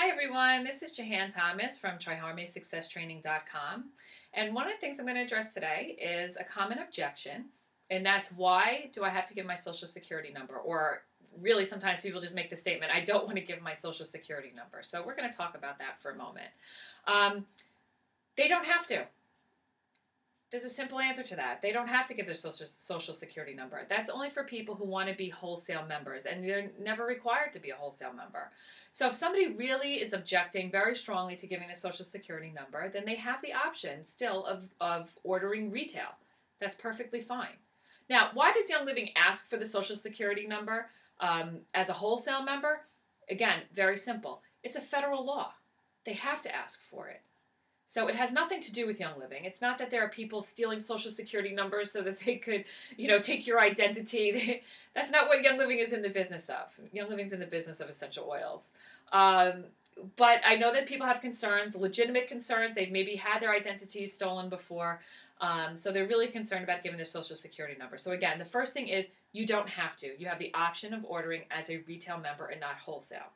Hi everyone, this is Jahan Thomas from TryHarmonySuccessTraining.com, and one of the things I'm going to address today is a common objection, and that's why do I have to give my social security number? Or really sometimes people just make the statement, I don't want to give my social security number. So we're going to talk about that for a moment. They don't have to. There's a simple answer to that. They don't have to give their social security number. That's only for people who want to be wholesale members, and they're never required to be a wholesale member. So if somebody really is objecting very strongly to giving the social security number, then they have the option still of ordering retail. That's perfectly fine. Now, why does Young Living ask for the social security number as a wholesale member? Again, very simple. It's a federal law. They have to ask for it. So it has nothing to do with Young Living. It's not that there are people stealing social security numbers so that they could, take your identity. That's not what Young Living is in the business of. Young Living's in the business of essential oils. But I know that people have concerns, legitimate concerns. They've maybe had their identities stolen before. So they're really concerned about giving their social security number. So again, the first thing is you don't have to. You have the option of ordering as a retail member and not wholesale.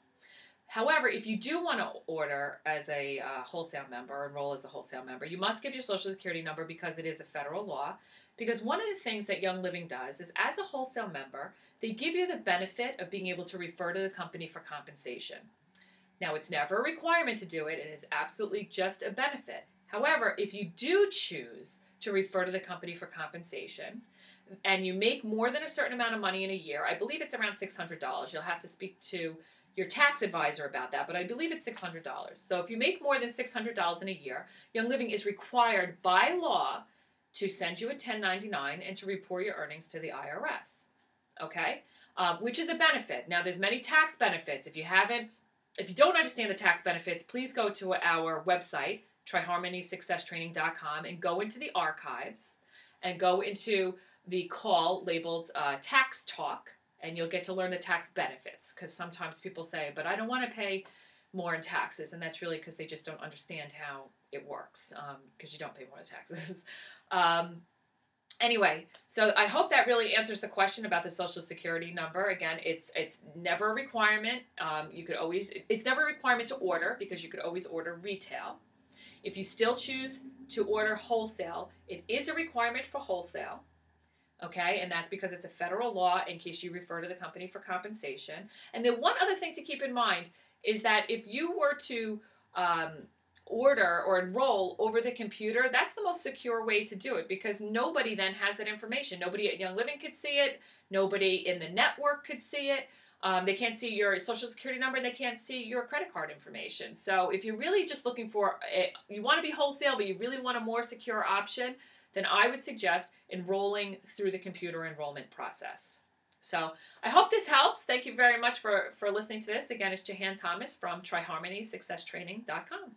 However, if you do want to order as a wholesale member, enroll as a wholesale member, you must give your social security number because it is a federal law. Because one of the things that Young Living does is as a wholesale member, they give you the benefit of being able to refer to the company for compensation. Now, it's never a requirement to do it. It is absolutely just a benefit. However, if you do choose to refer to the company for compensation and you make more than a certain amount of money in a year, I believe it's around $600. You'll have to speak to your tax advisor about that, but I believe it's $600. So if you make more than $600 in a year, Young Living is required by law to send you a 1099 and to report your earnings to the IRS, okay? Which is a benefit. Now, there's many tax benefits. If you don't understand the tax benefits, please go to our website, TryHarmonySuccessTraining.com, and go into the archives and go into the call labeled Tax Talk, and you'll get to learn the tax benefits, because sometimes people say, but I don't want to pay more in taxes, and that's really because they just don't understand how it works, because you don't pay more in taxes. Anyway, so I hope that really answers the question about the social security number. Again, it's never a requirement. It's never a requirement to order, because you could always order retail. If you still choose to order wholesale, it is a requirement for wholesale. Okay, and that's because it's a federal law in case you refer to the company for compensation. And then one other thing to keep in mind is that if you were to order or enroll over the computer, that's the most secure way to do it, because nobody then has that information. Nobody at Young Living could see it. Nobody in the network could see it. They can't see your social security number, and they can't see your credit card information. So if you're really just looking for, you want to be wholesale, but you really want a more secure option, then I would suggest enrolling through the computer enrollment process. So I hope this helps. Thank you very much for listening to this. Again, it's Jahan Thomas from TryHarmonySuccessTraining.com.